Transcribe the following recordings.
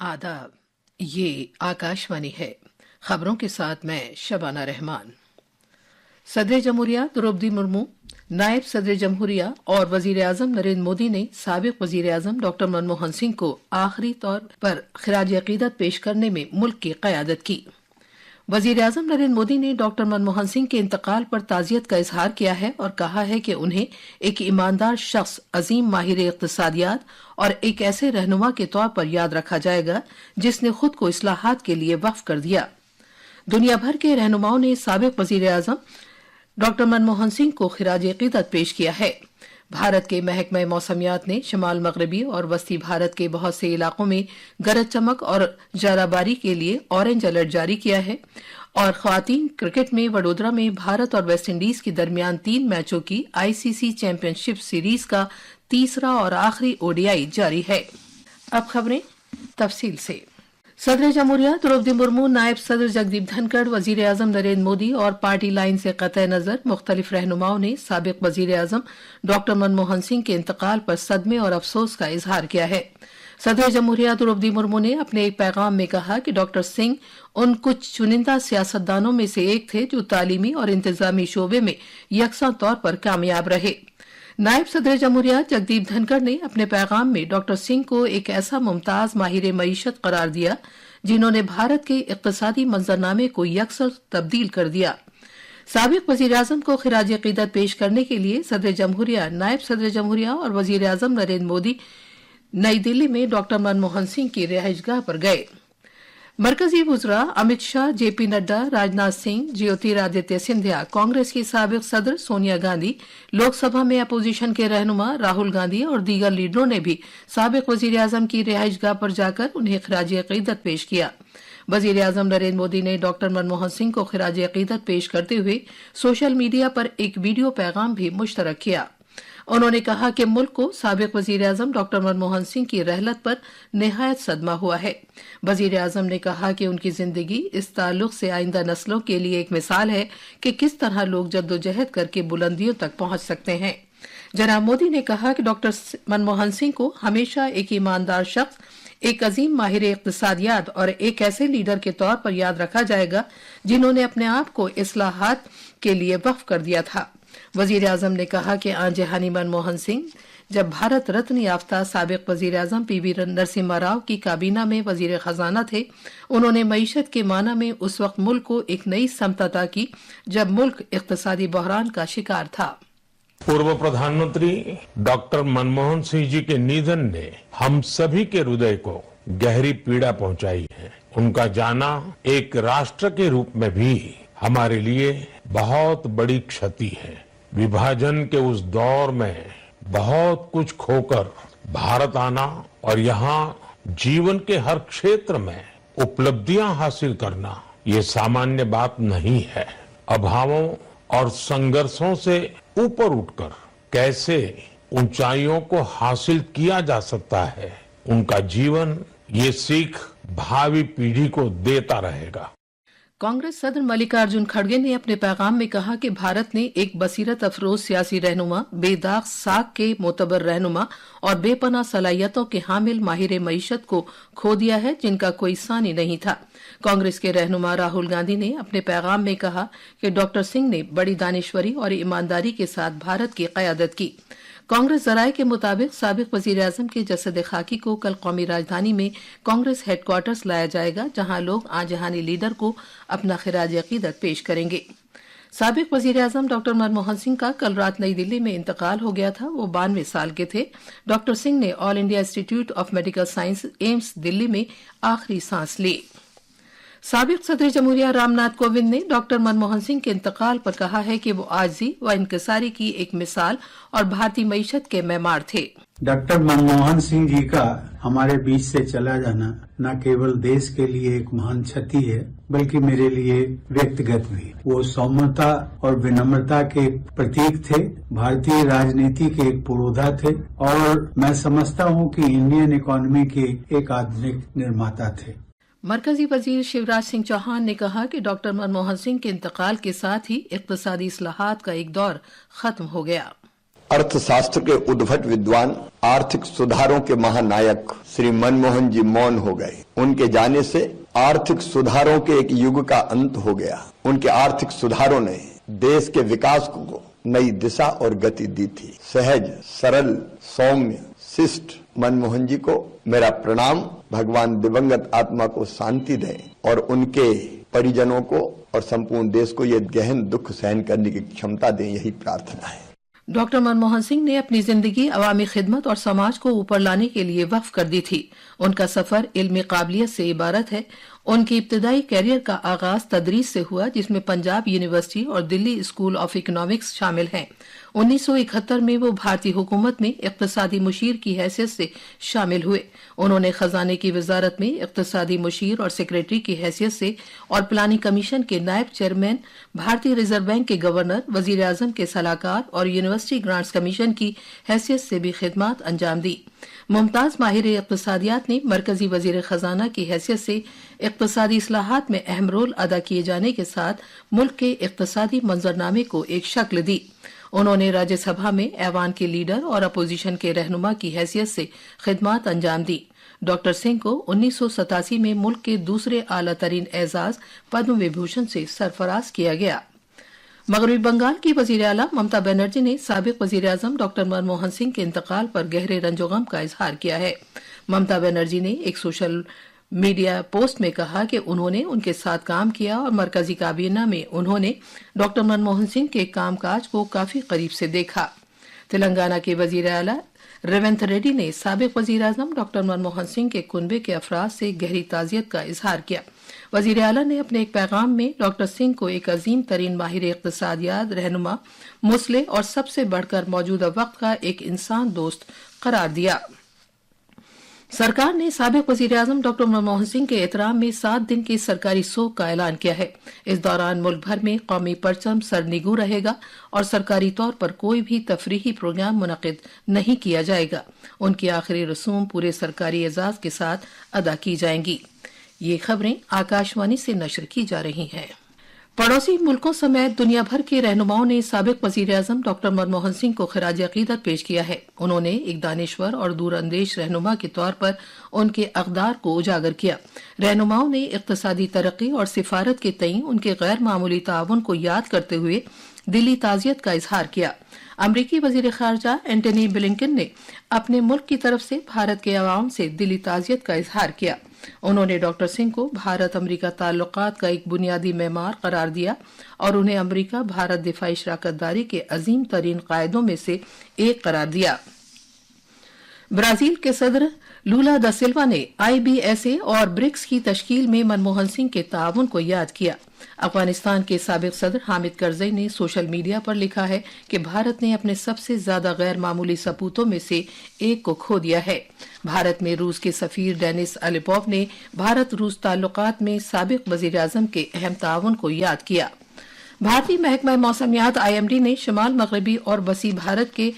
आदाब, ये आकाशवाणी है। खबरों के साथ मैं शबाना रहमान। सदर जमहूरिया द्रौपदी मुर्मू, नायब सदर जमहूरिया और वजीर आजम नरेंद्र मोदी ने साबिक वजीर आजम डॉक्टर मनमोहन सिंह को आखिरी तौर पर खिराज अकीदत पेश करने में मुल्क की क़यादत की। वजीर आजम नरेंद्र मोदी ने डॉक्टर मनमोहन सिंह के इंतकाल पर ताज़ियत का इजहार किया है और कहा है कि उन्हें एक ईमानदार शख्स, अजीम माहिर इक़्तिसादियात और एक ऐसे रहनुमा के तौर पर याद रखा जाएगा जिसने खुद को इस्लाहात के लिए वक्फ कर दिया। दुनिया भर के रहनुमाओं ने साबिक वजीर आजम डॉक्टर मनमोहन सिंह को खिराज अकीदत पेश किया है। भारत के महकमा मौसमियात ने शमाल मगरबी और वस्ती भारत के बहुत से इलाकों में गरज चमक और जाराबारी के लिए ऑरेंज अलर्ट जारी किया है और ख्वातीन क्रिकेट में वडोदरा में भारत और वेस्ट इंडीज के दरमियान 3 मैचों की आईसीसी चैंपियनशिप सीरीज का तीसरा और आखिरी ओडीआई जारी है। अब खबरें तफसील से। सदर जमहूरिया द्रौपदी मुर्मू, नायब सदर जगदीप धनखड़, वजीर आजम नरेंद्र मोदी और पार्टी लाइन से कतई नजर मुख्तलिफ रहनुमाओं ने साबिक वजीर आजम डॉक्टर मनमोहन सिंह के इंतकाल पर सदमे और अफसोस का इजहार किया है। सदर जमहूरिया द्रौपदी मुर्मू ने अपने एक पैगाम में कहा कि डॉक्टर सिंह उन कुछ चुनिंदा सियासतदानों में से एक थे जो तालीमी और इंतजामी शोबे में यकसा तौर पर कामयाब रहे। नायब सदर जमहूरिया जगदीप धनखड़ ने अपने पैगाम में डॉक्टर सिंह को एक ऐसा मुमताज माहिर मईशत करार दिया जिन्होंने भारत के इक्तिसादी मंजरनामे को यकसर तब्दील कर दिया। साबिक वजीर आजम को खिराज अकीदत पेश करने के लिए सदर जमहूरिया, नायब सदर जमहूरिया और वजीर आजम नरेंद्र मोदी नई दिल्ली में डॉक्टर मनमोहन सिंह की रिहाइशगाह पर गए। मरकजी वुज़रा अमित शाह, जेपी नड्डा, राजनाथ सिंह, ज्योतिरादित्य सिंधिया, कांग्रेस की साबिक सदर सोनिया गांधी, लोकसभा में अपोजिशन के रहनुमा राहुल गांधी और दीगर लीडरों ने भी साबिक वजीर आजम की रिहाइशगाह पर जाकर उन्हें खिराज अकीदत पेश किया। वजीर आजम नरेंद्र मोदी ने डॉक्टर मनमोहन सिंह को खिराज अकीदत पेश करते हुए सोशल मीडिया पर एक वीडियो पैगाम भी मुश्तरक किया। उन्होंने कहा कि मुल्क को साबिक वजीर आजम डॉक्टर मनमोहन सिंह की रहलत पर निहायत सदमा हुआ है। वजीर आजम ने कहा कि उनकी जिंदगी इस ताल्लुक से आइंदा नस्लों के लिए एक मिसाल है कि किस तरह लोग जद्दोजहद करके बुलंदियों तक पहुंच सकते हैं। जनाब मोदी ने कहा कि डॉक्टर मनमोहन सिंह को हमेशा एक ईमानदार शख्स, एक अजीम माहिर इक़्तिसादियात और एक ऐसे लीडर के तौर पर याद रखा जाएगा जिन्होंने अपने आप को इस्लाहात के लिए वक्फ कर दिया था। वजीर आजम ने कहा कि आन जहानी मनमोहन सिंह जब भारत रत्न याफ्ता साबिक वजीर आजम पीवी नरसिम्हा राव की काबीना में वजीर खजाना थे, उन्होंने मईशत के माना में उस वक्त मुल्क को एक नई समत अता की जब मुल्क इक्तिसादी बहरान का शिकार था। पूर्व प्रधानमंत्री डॉक्टर मनमोहन सिंह जी के निधन ने हम सभी के हृदय को गहरी पीड़ा पहुंचाई है। उनका जाना एक राष्ट्र के रूप में भी हमारे लिए बहुत बड़ी क्षति है। विभाजन के उस दौर में बहुत कुछ खोकर भारत आना और यहाँ जीवन के हर क्षेत्र में उपलब्धियां हासिल करना ये सामान्य बात नहीं है। अभावों और संघर्षों से ऊपर उठकर कैसे ऊंचाइयों को हासिल किया जा सकता है, उनका जीवन ये सीख भावी पीढ़ी को देता रहेगा। कांग्रेस सदर मल्लिकार्जुन खड़गे ने अपने पैगाम में कहा कि भारत ने एक बसीरत अफरोज सियासी रहनुमा, बेदाग साख के मोतबर रहनुमा और बेपनाह सलाहियतों के हामिल माहिर मईशत को खो दिया है जिनका कोई सानी नहीं था। कांग्रेस के रहनुमा राहुल गांधी ने अपने पैगाम में कहा कि डॉक्टर सिंह ने बड़ी दानिशवरी और ईमानदारी के साथ भारत की क़यादत की। कांग्रेस जराये के मुताबिक साबिक वजीर आजम के जसद खाकी को कल कौमी राजधानी में कांग्रेस हेडक्वार्टर्स लाया जाएगा, जहां लोग आजहानी लीडर को अपना खिराज अकीदत पेश करेंगे। साबिक वजीर आजम डॉक्टर मनमोहन सिंह का कल रात नई दिल्ली में इंतकाल हो गया था। वो 92 साल के थे। डॉक्टर सिंह ने all India institute of medical science AIIMS Delhi में आखिरी सांस ली। साबिक सदर जमहूरिया रामनाथ कोविंद ने डॉक्टर मनमोहन सिंह के इंतकाल पर कहा है कि वो आजिज़ी व इंकिसारी की एक मिसाल और भारतीय मईशत के मेमार थे। डॉक्टर मनमोहन सिंह जी का हमारे बीच से चला जाना न केवल देश के लिए एक महान क्षति है, बल्कि मेरे लिए व्यक्तिगत भी। वो सौम्यता और विनम्रता के प्रतीक थे, भारतीय राजनीति के एक पुरोधा थे और मैं समझता हूँ कि इंडियन इकोनॉमी के एक आधुनिक निर्माता थे। मरकजी वजीर शिवराज सिंह चौहान ने कहा कि डॉक्टर मनमोहन सिंह के इंतकाल के साथ ही इक्तिसादी इस्लाहात का एक दौर खत्म हो गया। अर्थशास्त्र के उद्भट विद्वान, आर्थिक सुधारों के महानायक श्री मनमोहन जी मौन हो गए। उनके जाने से आर्थिक सुधारों के एक युग का अंत हो गया। उनके आर्थिक सुधारों ने देश के विकास को नई दिशा और गति दी थी। सहज, सरल, सौम्य, शिष्ट मनमोहन जी को मेरा प्रणाम। भगवान दिवंगत आत्मा को शांति दें और उनके परिजनों को और संपूर्ण देश को ये गहन दुख सहन करने की क्षमता दें, यही प्रार्थना है। डॉक्टर मनमोहन सिंह ने अपनी जिंदगी अवामी खिदमत और समाज को ऊपर लाने के लिए वक्फ कर दी थी। उनका सफर इल्मी काबिलियत से इबारत है। उनकी इब्तदाई कैरियर का आगाज तदरीस से हुआ, जिसमें पंजाब यूनिवर्सिटी और दिल्ली स्कूल ऑफ इकोनॉमिक्स शामिल हैं। 1971 में वो भारतीय हुकूमत में इक्तसादी मुशीर की हैसियत से शामिल हुए। उन्होंने खजाने की वजारत में इक्तसादी मुशीर और सेक्रेटरी की हैसियत से और प्लानिंग कमीशन के नायब चेयरमैन, भारतीय रिजर्व बैंक के गवर्नर, वजीर आजम के सलाहकार और यूनिवर्सिटी ग्रांट्स कमीशन की हैसियत से भी खिदमत अंजाम दी। मुमताज माहिर इक्तसादियात ने मरकजी वजीर खजाना की हैसियत से इक्तसादी इस्लाहात में अहम रोल अदा किए जाने के साथ मुल्क के इक्तसादी मंजरनामे को एक शक्ल दी। उन्होंने राज्यसभा में ऐवान के लीडर और अपोजिशन के रहनुमा की हैसियत से खिदमत अंजाम दी। डॉक्टर सिंह को 1987 में मुल्क के दूसरे आला तरीन एजाज पद्म विभूषण से सरफराज किया गया। मगरबी बंगाल की वजीर आला ममता बनर्जी ने साबिक वजीर आजम डॉक्टर मनमोहन सिंह के इंतकाल पर गहरे रंजोगम का इजहार किया है। ममता बनर्जी ने एक सोशल मीडिया पोस्ट में कहा कि उन्होंने उनके साथ काम किया और मरकजी काबीना में उन्होंने डॉक्टर मनमोहन सिंह के कामकाज को काफी करीब से देखा। तेलंगाना के वजीर आला रेवंत रेड्डी ने साबिक वजीर आजम डॉक्टर मनमोहन सिंह के कुनबे के अफराद से गहरी ताजियत का इजहार किया। वजीर आला ने अपने एक पैगाम में डॉक्टर सिंह को एक अजीम तरीन माहिर इक्तसादियात, रहनुमा, मुस्लिह और सबसे बढ़कर मौजूदा वक्त का एक इंसान दोस्त करार दिया। सरकार ने साबिक वजीर आजम डॉक्टर मनमोहन सिंह के एहतराम में 7 दिन की सरकारी सोग का ऐलान किया है। इस दौरान मुल्क भर में कौमी परचम सरनिगू रहेगा और सरकारी तौर पर कोई भी तफरीही प्रोग्राम मुनक़िद नहीं किया जाएगा। उनकी आखिरी रसूम पूरे सरकारी एजाज के साथ अदा की जाएंगी। ये खबरें आकाशवाणी से नशर की जा रही हैं। पड़ोसी मुल्कों समेत दुनिया भर के रहनुमाओं ने साबिक वजीर आजम डॉक्टर मनमोहन सिंह को खिराज अकीदत पेश किया है। उन्होंने एक दानिश्वर और दूरअंदेश रहनुमा के तौर पर उनके अक़दार को उजागर किया। रहनुमाओं ने इक़्तिसादी तरक्की और सिफारत के तईं उनके गैर मामूली ताउन को याद करते हुए दिली ताज़ियत का इजहार किया। अमरीकी वजीर खारजा एंटनी ब्लिंकन ने अपने मुल्क की तरफ से भारत के अवाम से दिली ताज़ियत का इजहार किया। उन्होंने डॉक्टर सिंह को भारत अमरीका ताल्लुकात का एक बुनियादी मेमार करार दिया और उन्हें अमरीका भारत दिफाई शराकतदारी के अजीम तरीन कायदों में से एक करार दिया। ब्राजील के सदर लूला दा सिल्वा ने IBSA और ब्रिक्स की तश्कील में मनमोहन सिंह के ताउन को याद किया। अफगानिस्तान के साबिक सदर हामिद करजई ने सोशल मीडिया पर लिखा है कि भारत ने अपने सबसे ज्यादा गैर मामूली सपूतों में से एक को खो दिया है। भारत में रूस के सफीर डेनिस अलिपोव ने भारत रूस ताल्लुकात में साबिक वजीर आजम के अहम ताउन को याद किया। भारतीय महकमा मौसमियात IMD ने शुमाल मगरबी और वसी भारत के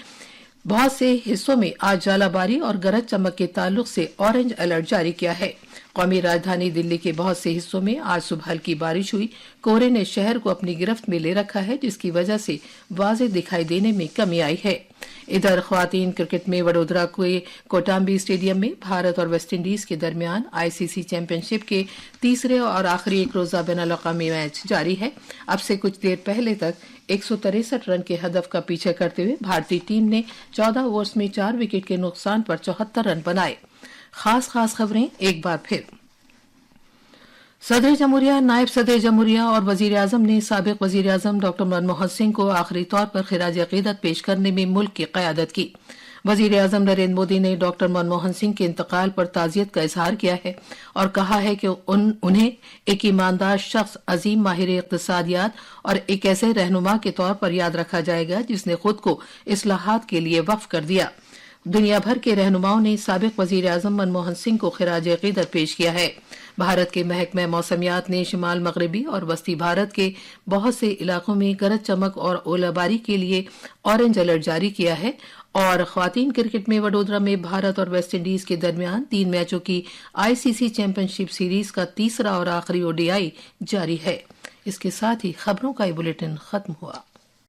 बहुत से हिस्सों में आज जालाबारी और गरज चमक के ताल्लुक से ऑरेंज अलर्ट जारी किया है। कौमी राजधानी दिल्ली के बहुत से हिस्सों में आज सुबह हल्की बारिश हुई। कोहरे ने शहर को अपनी गिरफ्त में ले रखा है, जिसकी वजह से वाज़े दिखाई देने में कमी आई है। इधर ख्वातीन क्रिकेट में वडोदरा के कोटाम्बी स्टेडियम में भारत और वेस्ट इंडीज के दरमियान ICC चैंपियनशिप के तीसरे और आखिरी एक रोजा बैनुल-अक़वामी मैच जारी है। अब से कुछ देर पहले तक 163 रन के हदफ का पीछा करते हुए भारतीय टीम ने 14 ओवर्स में 4 विकेट के नुकसान पर 74 रन बनाए। खास खबरें एक बार फिर। सदर जमहूरिया, नायब सदर जमहूरिया और वजीर आजम ने साबिक वजीर आजम डॉक्टर मनमोहन सिंह को आखिरी तौर पर खिराज अकीदत पेश करने में मुल्क की क़यादत की। वजीर आजम नरेंद्र मोदी ने डॉक्टर मनमोहन सिंह के इंतकाल पर ताज़ियत का इजहार किया है और कहा है कि उन्हें एक ईमानदार शख्स, अजीम माहिर इक़्तिसादियात और एक ऐसे रहनुमा के तौर पर याद रखा जाएगा जिसने खुद को इस्लाहात के लिए वक्फ कर दिया। दुनिया भर के रहनुमाओं ने साबिक वजीर आजम मनमोहन सिंह को खिराज अकीदत पेश किया है। भारत के महकमा मौसमियात ने शुमाल मगरबी और वस्ती भारत के बहुत से इलाकों में गरज चमक और ओलाबारी के लिए ऑरेंज अलर्ट जारी किया है और ख्वातीन क्रिकेट में वडोदरा में भारत और वेस्ट इंडीज के दरमियान 3 मैचों की ICC चैंपियनशिप सीरीज का तीसरा और आखिरी ODI जारी है। इसके साथ ही खबरों का ये बुलेटिन खत्म हुआ।